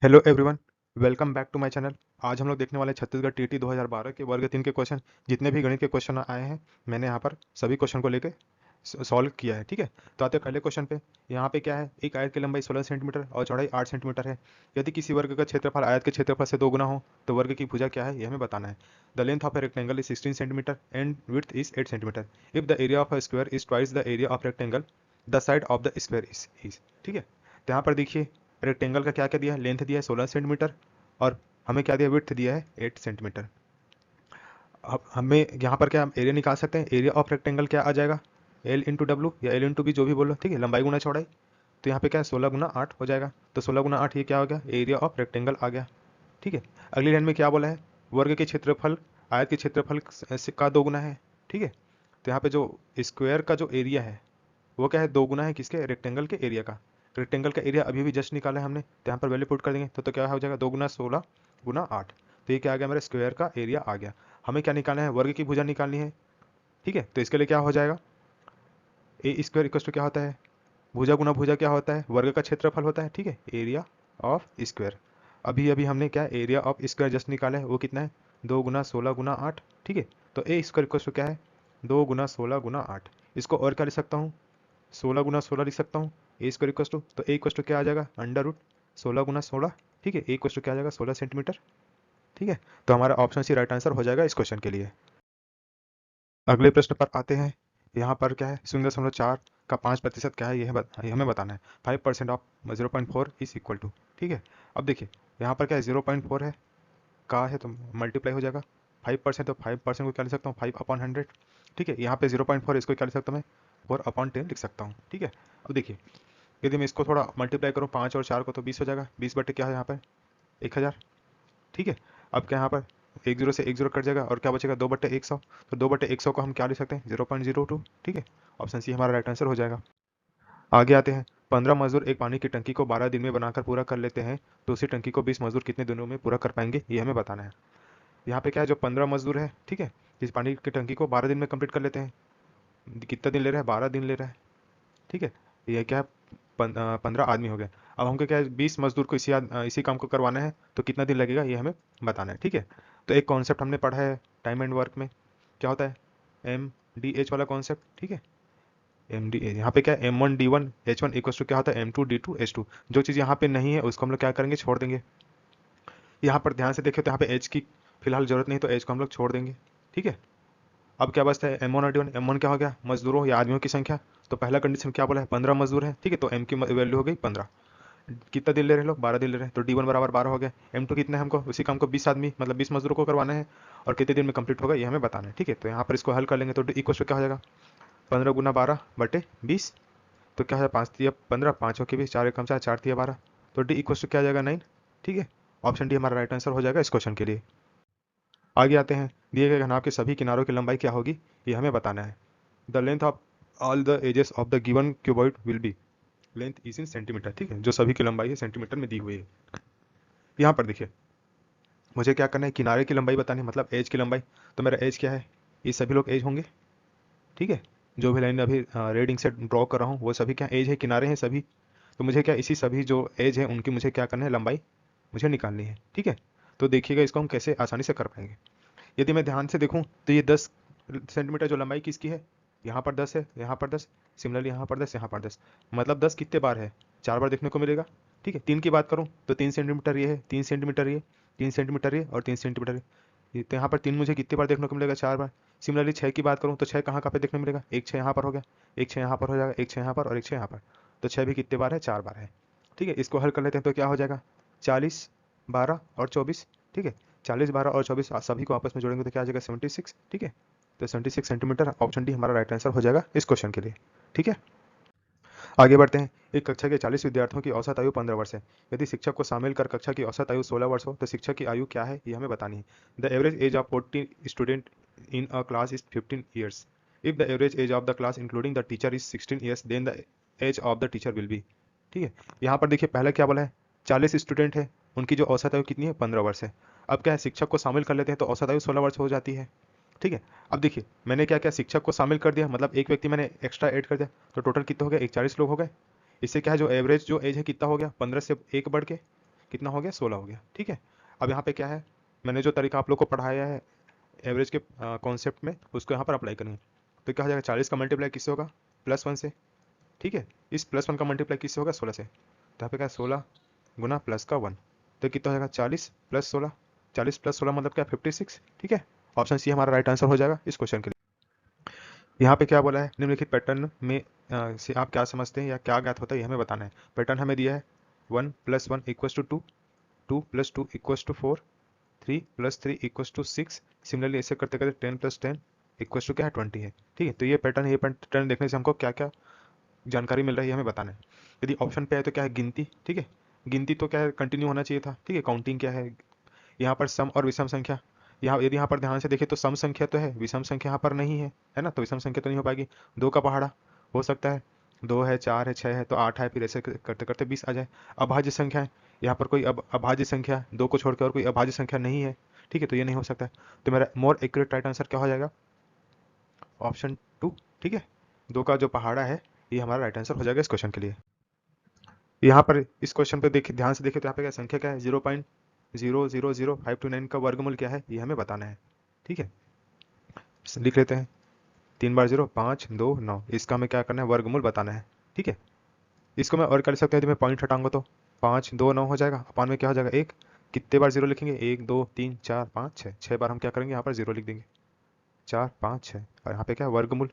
Hello everyone, welcome back to my channel. आज हम लोग देखने वाले हैं छत्तीसगढ़ टीटी 2012 के वर्ग 3 के क्वेश्चन। जितने भी गणित के क्वेश्चन आए हैं मैंने यहाँ पर सभी क्वेश्चन को लेके सॉल्व किया है। ठीक है, तो आते हैं पहले क्वेश्चन पे। यहाँ पे क्या है, एक आयत की लंबाई 16 सेंटीमीटर और चौड़ाई 8 सेंटीमीटर है। यदि किसी वर्ग का क्षेत्रफल आयत के क्षेत्रफल से 2 गुना हो तो वर्ग की भुजा क्या है, ये हमें बताना है। The length of a rectangle is 16 centimetre and width is 8 centimetre. If the area of a square is twice the area of rectangle, the side of the square is. ठीक है, तो यहाँ पर देखिए रेक्टेंगल का क्या क्या दिया है, लेंथ दिया है 16 सेंटीमीटर और हमें क्या दिया, विड्थ दिया है 8 सेंटीमीटर। अब हमें यहाँ पर क्या हम एरिया निकाल सकते हैं। एरिया ऑफ रेक्टेंगल क्या आ जाएगा, एल इंटू डब्ल्यू या एल इंटू बी, जो भी बोलो। ठीक है, लंबाई गुना चौड़ाई। तो यहाँ पे क्या है, 16 गुना 8 हो जाएगा। तो 16 गुना 8 ये क्या हो गया, एरिया ऑफ रेक्टेंगल आ गया। ठीक है, अगली लाइन में क्या बोला है, वर्ग के क्षेत्रफल आयत के क्षेत्रफल का 2 गुना है। ठीक है, तो यहाँ पे जो स्क्वायर का जो एरिया है वो क्या है, 2 गुना है किसके, रेक्टेंगल के एरिया का। रेक्टेंगल का एरिया अभी भी जस्ट निकाला है हमने, तो यहाँ पर वैल्यू पुट कर देंगे तो क्या हो जाएगा, 2 गुना 16 गुना 8। तो ये क्या आ गया, मेरा स्क्वायर का एरिया आ गया। हमें क्या निकालना है, वर्ग की भुजा निकालनी है। ठीक है, तो इसके लिए क्या हो जाएगा, ए स्क्वायर इक्वल टू क्या होता है, भुजा गुना भुजा क्या होता है, वर्ग का क्षेत्रफल होता है। ठीक है, एरिया ऑफ स्क्वायर। अभी अभी हमने क्या एरिया ऑफ स्क्वायर जस्ट निकाला है, वो कितना है, 2 गुना 16 गुना 8। ठीक है, तो ए स्क्वायर इक्वल टू क्या है, 2 गुना 16 गुना 8। इसको और क्या लिख सकता हूँ, 16 गुना 16 लिख सकता हूँ। ए स्क्वायर इक्वल टू, तो ए इक्वल टू क्या आ जाएगा, अंडर रूट 16 गुना 16। ठीक है, ए इक्वल टू क्या आ जाएगा, 16 सेंटीमीटर। ठीक है, तो हमारा ऑप्शन सी राइट आंसर हो जाएगा इस क्वेश्चन के लिए। अगले प्रश्न पर आते हैं। यहाँ पर क्या है, 0.4 का 5% क्या है, ये हमें बताना है। 5% ऑफ 0.4 इज इक्वल टू। ठीक है, अब देखिए यहाँ पर क्या है, 0.4 है का है तो मल्टीप्लाई हो जाएगा। 5% तो 5% को क्या लिख सकता हूँ, 5/100। ठीक है, यहाँ पे 0.4 इसको क्या लिख सकता हूँ मैं, 4/10 लिख सकता हूँ। ठीक है, अब देखिए यदि मैं इसको थोड़ा मल्टीप्लाई करूँ 5 और 4 को तो 20 हो जाएगा। 20 बटे क्या है यहाँ पर, 1000। ठीक है, अब क्या यहाँ पर एक जीरो से एक जीरो कट जाएगा और क्या बचेगा, 2/100। तो 2/100 को हम क्या लिख सकते हैं, 0.02। ठीक है, ऑप्शन सी हमारा राइट आंसर हो जाएगा। आगे आते हैं। 15 मजदूर एक पानी की टंकी को 12 दिन में बनाकर पूरा कर लेते हैं, तो उसी टंकी को 20 मजदूर कितने दिनों में पूरा कर पाएंगे, ये हमें बताना है। यहाँ पे क्या है, जो 15 मजदूर है, ठीक है, इस पानी की टंकी को 12 दिन में कंप्लीट कर लेते हैं। कितना दिन ले रहा है, 12 दिन ले रहा है। ठीक है, ये क्या है, 15 आदमी हो गए। अब हमको क्या है, 20 मजदूर को इसी काम को करवाना है, तो कितना दिन लगेगा ये हमें बताना है। ठीक है, तो एक कॉन्सेप्ट हमने पढ़ा है टाइम एंड वर्क में, क्या होता है, MDH वाला कॉन्सेप्ट। ठीक है, MDH यहाँ पे क्या है, M1D1H1 इक्वल टू क्या होता है, M2D2H2। जो चीज़ यहाँ पे नहीं है उसको हम लोग क्या करेंगे, छोड़ देंगे। यहाँ पर ध्यान से देखें तो यहाँ पे H की फिलहाल जरूरत नहीं, तो H को हम लोग छोड़ देंगे। ठीक है, अब क्या बचता है, M1 और D1। M1 क्या हो गया, मजदूरों या आदमियों की संख्या। तो पहला कंडीशन क्या बोला है, 15 मजदूर है। ठीक है, तो M की वैल्यू हो गई 15। कितना दिन ले रहे हैं लोग, 12 दिन ले रहे हैं, तो D1 बराबर 12 हो गया। M2 कितना है, हमको उसी काम को 20 आदमी मतलब 20 मजदूरों को करवाना है और कितने दिन में कंप्लीट होगा ये हमें बताना है। ठीक है, तो यहाँ पर इसको हल कर लेंगे तो इक्वल टू क्या हो जाएगा, 15 गुना 12/20। तो क्या है, 5 तिया 15, 5 के 20, 4 एकम 4, 4 तिया 12। तो डी इक्वल टू क्या आ जाएगा, 9। ठीक है, ऑप्शन डी हमारा राइट आंसर हो जाएगा इस क्वेश्चन के लिए। आगे आते हैं। दिए गए घनाभ के सभी किनारों की लंबाई क्या होगी, ये हमें बताना है। The length of all the edges of the given cuboid will be, length is in centimetre. ठीक है, जो सभी की लंबाई है सेंटीमीटर में दी हुई है। यहाँ पर देखिए मुझे क्या करना है, किनारे की लंबाई बतानी है, मतलब एज की लंबाई। तो मेरा एज क्या है, ये सभी लोग एज होंगे। ठीक है, जो भी लाइन अभी रेडिंग से ड्रॉ कर रहा हूँ वो सभी क्या एज है, किनारे हैं सभी। तो मुझे क्या, इसी सभी जो एज है उनकी मुझे क्या करना है, लंबाई मुझे निकालनी है। ठीक है, तो देखिएगा इसको हम कैसे आसानी से कर पाएंगे। यदि मैं ध्यान से देखूं तो ये 10 सेंटीमीटर जो लंबाई किसकी है, यहाँ पर 10 है, यहाँ पर 10, सिमिलरली यहाँ पर 10, यहाँ पर 10। मतलब 10 कितने बार है, 4 बार देखने को मिलेगा। ठीक है, 3 की बात करूँ तो 3 सेंटीमीटर ये है, 3 सेंटीमीटर ये, 3 सेंटीमीटर ये और 3 सेंटीमीटर ये। तो यहाँ पर 3 मुझे कितनी बार देखने को मिलेगा, 4 बार। सिमिलरली 6 की बात करूँ तो 6 कहाँ कहाँ पे देखने को मिलेगा, एक 6 यहाँ पर हो गया, एक 6 यहाँ पर हो जाएगा, एक 6 यहाँ पर और एक 6 यहाँ पर। तो 6 भी कितने बार है, 4 बार है। ठीक है, इसको हल कर लेते हैं तो क्या हो जाएगा, 40, 12 और 24। ठीक है, 40, 12 और 24 सभी को आपस में जोड़ेंगे तो क्या आ जाएगा, 76। ठीक है, तो 76 सेंटीमीटर, ऑप्शन डी हमारा राइट आंसर हो जाएगा इस क्वेश्चन के लिए। ठीक है, आगे बढ़ते हैं। एक कक्षा के 40 विद्यार्थियों की औसत आयु 15 वर्ष है। यदि शिक्षक को शामिल कर कक्षा की औसत आयु 16 वर्ष हो तो शिक्षक की आयु क्या है, ये हमें बतानी है। The average age of 40 student in a class is 15 years. If the average age of the class including the teacher is 16 years then the age of the teacher will be. ठीक है, यहाँ पर देखिए पहले क्या बोला है, 40 स्टूडेंट है, उनकी जो औसत आयु कितनी है, 15 वर्ष है। अब क्या है, शिक्षक को शामिल कर लेते हैं तो औसत आयु 16 वर्ष हो जाती है। ठीक है, अब देखिए मैंने क्या क्या शिक्षक को शामिल कर दिया, मतलब एक व्यक्ति मैंने एक्स्ट्रा ऐड कर दिया, तो टोटल कितने हो गए, 41 लोग हो गए। इससे क्या है, जो एवरेज जो एज है कितना हो गया, 15 से एक बढ़ के कितना हो गया 16 हो गया। ठीक है, अब यहाँ पे क्या है, मैंने जो तरीका आप लोग को पढ़ाया है एवरेज के कॉन्सेप्ट में, उसको यहाँ पर अप्लाई करेंगे। तो क्या हो जाएगा, 40 का मल्टीप्लाई किससे होगा, +1 से। ठीक है, इस +1 का मल्टीप्लाई किससे होगा, 16 से। तो यहाँ पे क्या है, 16 गुना प्लस का 1, तो कितना हो जाएगा 40 + 16, 40 + 16 मतलब क्या 56। ठीक है, ऑप्शन सी हमारा राइट आंसर हो जाएगा इस क्वेश्चन के लिए। यहाँ पे क्या बोला है, निम्नलिखित पैटर्न में से आप क्या समझते हैं या क्या ज्ञात होता है ये हमें बताना है। पैटर्न हमें दिया है 1 + 1 = 2, 2 + 2 = 4, 3 + 3 = 6। सिमिलरली ऐसे करते करते 10 + 10 = क्या है 20 है। ठीक है, तो ये पैटर्न देखने से हमको क्या क्या जानकारी मिल रही है हमें बताना है। यदि ऑप्शन पे है तो क्या है, गिनती। ठीक है, गिनती तो क्या है, कंटिन्यू होना चाहिए था। ठीक है, काउंटिंग क्या है, यहाँ पर सम और विषम संख्या। यदि यहाँ पर ध्यान से देखें तो सम संख्या तो है, विषम संख्या यहाँ पर नहीं है ना, तो विषम संख्या तो नहीं हो पाएगी। 2 का पहाड़ा हो सकता है, 2 है, 4 है, 6 है, तो 8 है, फिर ऐसे करते करते 20 आ जाए। अभाज्य संख्या है, यहाँ पर कोई अभाज्य संख्या 2 को छोड़कर और कोई अभाज्य संख्या नहीं है। ठीक है, तो ये नहीं हो सकता है। तो मेरा मोर एक्यूरेट राइट आंसर क्या हो जाएगा, ऑप्शन 2। ठीक है, 2 का जो पहाड़ा है ये हमारा राइट आंसर हो जाएगा इस क्वेश्चन के लिए। यहाँ पर इस क्वेश्चन पे देखिए, ध्यान से देखिए तो यहाँ पे क्या संख्या क्या है, 0.0000529 का वर्गमूल क्या है ये हमें बताना है। ठीक है, लिख लेते हैं, 3 बार 0 5 2 9, इसका हमें क्या करना है, वर्गमूल बताना है। ठीक है, इसको मैं और कर सकता हूँ, यदि मैं पॉइंट हटाऊंगा तो 5 2 9 हो जाएगा, अपान में क्या हो जाएगा 1। कितने बार 0 लिखेंगे, 1 2 3 4 5 6, 6 बार हम क्या करेंगे, यहाँ पर 0 लिख देंगे, 4 5 6, और यहाँ पे क्या है, वर्गमूल।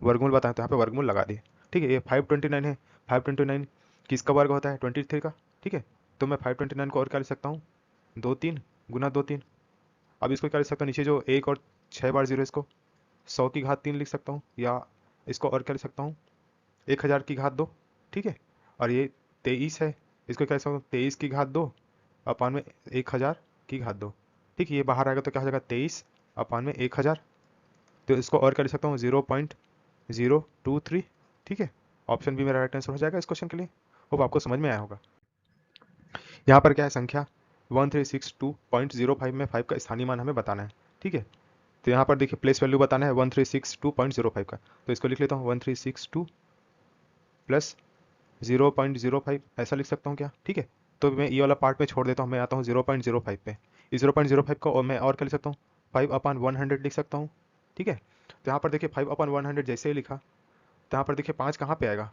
वर्गमूल बताएं तो यहाँ पे वर्गमूल लगा दिए। ठीक है, ये 529 है, 529 किसका वर्ग होता है, 23 का। ठीक है, तो मैं 529 को और क्या लिख सकता हूँ, 2 3 गुना 2 3। अब इसको क्या लिख सकता हूँ, नीचे जो 1 और 6 बार 0, इसको 100 की घात 3 लिख सकता हूँ, या इसको और क्या लिख सकता हूँ, 1000 की घात 2। ठीक है, और ये 23 है, इसको क्या लिख सकता हूँ, 23 की घात 2 अपान में 1000 की घात 2। ठीक है, ये बाहर आएगा तो क्या हो जाएगा 23 अपान में 1000। तो इसको और क्या लिख सकता हूँ, 0.023। ठीक है, ऑप्शन बी मेरा राइट आंसर हो जाएगा इस क्वेश्चन के लिए। होप आपको समझ में आया होगा। यहाँ पर क्या है, संख्या 1362.05 में 5 का स्थानीय मान हमें बताना है। ठीक है, तो यहाँ पर देखिए प्लेस वैल्यू बताना है 1362.05 का, तो इसको लिख लेता हूँ 1362 प्लस 0.05, ऐसा लिख सकता हूँ क्या। ठीक है, तो मैं ये वाला पार्ट में छोड़ देता हूँ, मैं आता हूँ 0.05 पे। इस 0.05 को और मैं और क्या लिख सकता हूँ, 5/100 लिख सकता हूँ। ठीक है, तो यहाँ पर देखिए 5/100 जैसे ही लिखा, तो यहाँ पर देखिए 5 कहाँ पे आएगा,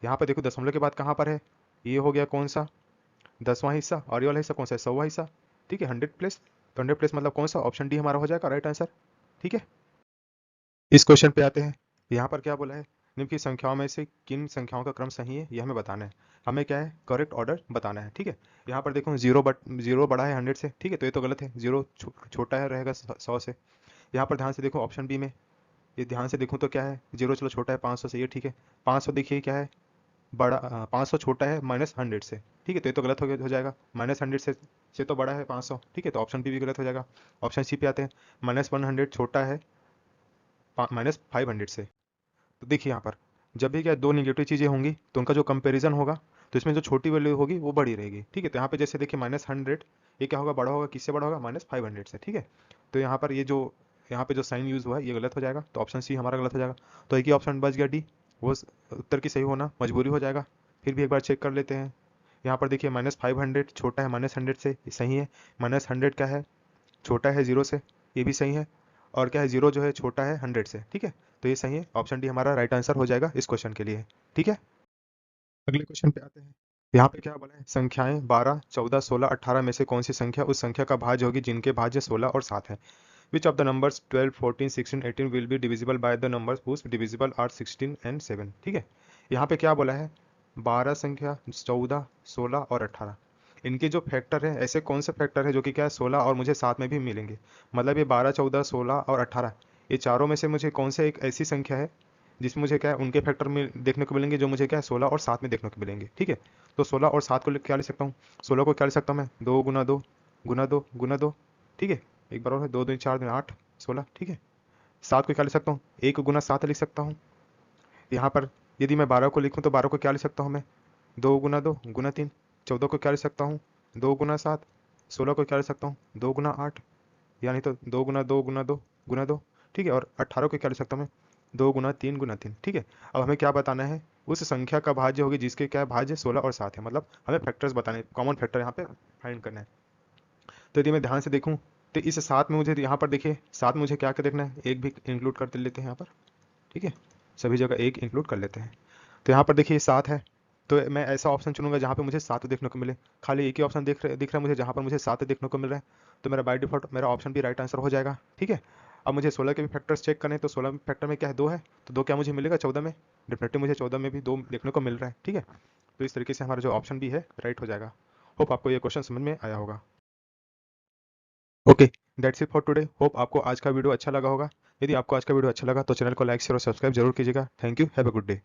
यहाँ पर देखो दशमलव के बाद कहाँ पर है, ये हो गया कौन सा, 10वां हिस्सा, और ये वाला हिस्सा कौन सा है, 100वां हिस्सा। ठीक है, 100 प्लस, तो 100 प्लस मतलब कौन सा, ऑप्शन डी हमारा हो जाएगा राइट आंसर। ठीक है, इस क्वेश्चन पे आते हैं। यहाँ पर क्या बोला है, निम्नलिखित संख्याओं में से किन संख्याओं का क्रम सही है ये हमें बताना है। हमें क्या है, करेक्ट ऑर्डर बताना है। ठीक है, यहाँ पर देखो जीरो बड़ा है 100 से। ठीक है, तो ये तो गलत है, जीरो छोटा है रहेगा 100 से। यहाँ पर ध्यान से देखो ऑप्शन बी में, ये ध्यान से देखूँ तो क्या है, जीरो चलो छोटा है 500 से, ये ठीक है। 500 देखिए क्या है, बड़ा 500 छोटा है -100 से। ठीक है, तो ये तो गलत हो जाएगा, -100 से तो बड़ा है 500। ठीक है, तो ऑप्शन बी भी गलत हो जाएगा। ऑप्शन सी पे आते हैं, -100 छोटा है -500 से। तो देखिए यहाँ पर जब भी क्या दो निगेटिव चीज़ें होंगी तो उनका जो कंपैरिजन होगा, तो इसमें जो छोटी वैल्यू होगी वो बड़ी रहेगी। ठीक है, तो यहाँ पे जैसे देखिए -100, ये क्या होगा, बड़ा होगा, किससे बड़ा होगा, -500 से। ठीक है, तो यहाँ पर ये जो यहाँ पे जो साइन यूज हुआ है ये गलत हो जाएगा, तो ऑप्शन सी हमारा गलत हो जाएगा। तो एक ही ऑप्शन बच गया डी, वो उत्तर की सही होना मजबूरी हो जाएगा। फिर भी एक बार चेक कर लेते हैं। यहाँ पर देखिए -500 छोटा है -100 से, ये सही है। -100 क्या है, छोटा है 0 से, ये भी सही है। और क्या है, 0 जो है छोटा है 100 से। ठीक है, तो ये सही है, ऑप्शन डी हमारा राइट आंसर हो जाएगा इस क्वेश्चन के लिए। ठीक है, अगले क्वेश्चन पे आते हैं। यहाँ पे क्या बोला है, संख्याएं 12 14 16 18 में से कौन सी संख्या उस संख्या का भाज्य होगी जिनके भाज्य 16 और 7 है। Which of the numbers 12 14 16 18 will be divisible by the numbers whose divisible are 16 and 7। ठीक है, यहाँ पे क्या बोला है, 12 संख्या 14 16 और 18, इनके जो फैक्टर है, ऐसे कौन से फैक्टर है जो कि क्या है 16 और मुझे 7 में भी मिलेंगे। मतलब ये 12 14 16 और 18, ये चारों में से मुझे कौन से एक ऐसी संख्या है जिसमें मुझे क्या है उनके फैक्टर में देखने को मिलेंगे जो मुझे क्या है 16 और 7 में देखने को मिलेंगे। ठीक है, तो 16 और 7 को क्या लिख सकता हूँ, 16 को क्या लिख सकता हूँ मैं, 2 गुना 2 गुना 2 गुना 2। ठीक है, एक बार और है, 2 2 4 8 16। ठीक है, 7 को क्या लिख सकता हूँ, 1 गुना 7 लिख सकता हूँ। यहाँ पर यदि मैं 12 को लिखूँ तो 12 को क्या लिख सकता हूँ मैं, 2 गुना 2 गुना 3। 14 को क्या लिख सकता हूँ, 2 गुना 7। 16 को क्या लिख सकता हूँ, 2 गुना 8, यानी तो 2 गुना 2 गुना 2 गुना 2। ठीक है, और 18 को क्या लिख सकता हूँ मैं, 2 गुना 3 गुना 3। ठीक है, अब हमें क्या बताना है, उस संख्या का भाज्य होगी जिसके क्या है भाज्य 16 और 7 है। मतलब हमें फैक्टर्स बताने, कॉमन फैक्टर यहाँ पे फाइंड करना है। तो यदि मैं ध्यान से देखूं तो इस 7 में मुझे यहाँ पर देखिए 7 में मुझे क्या क्या देखना है, एक भी इंक्लूड कर लेते हैं यहाँ पर, ठीक है, सभी जगह एक इंक्लूड कर लेते हैं। तो यहाँ पर देखिए 7 है, तो मैं ऐसा ऑप्शन चुनूंगा जहाँ पे मुझे 7 देखने को मिले। खाली एक ही ऑप्शन दिख रहा है मुझे जहाँ पर मुझे 7 देखने को मिल रहा है, तो मेरा बाय डिफॉल्ट मेरा ऑप्शन भी राइट आंसर हो जाएगा, ठीक है। अब मुझे 16 के भी फैक्टर्स चेक करने हैं, तो 16 फैक्टर में क्या है 2 है, तो 2 क्या मुझे मिलेगा 14 में, डेफिनेटली मुझे 14 में भी 2 देखने को मिल रहा है, ठीक है। तो इस तरीके से हमारा जो ऑप्शन भी है राइट हो जाएगा। होप आपको ये क्वेश्चन समझ में आया होगा। Okay, that's it for today. Hope आपको आज का वीडियो अच्छा लगा होगा। यदि आपको आज का वीडियो अच्छा लगा तो चैनल को लाइक शेयर और सब्सक्राइब जरूर कीजिएगा। Thank you, have a good day.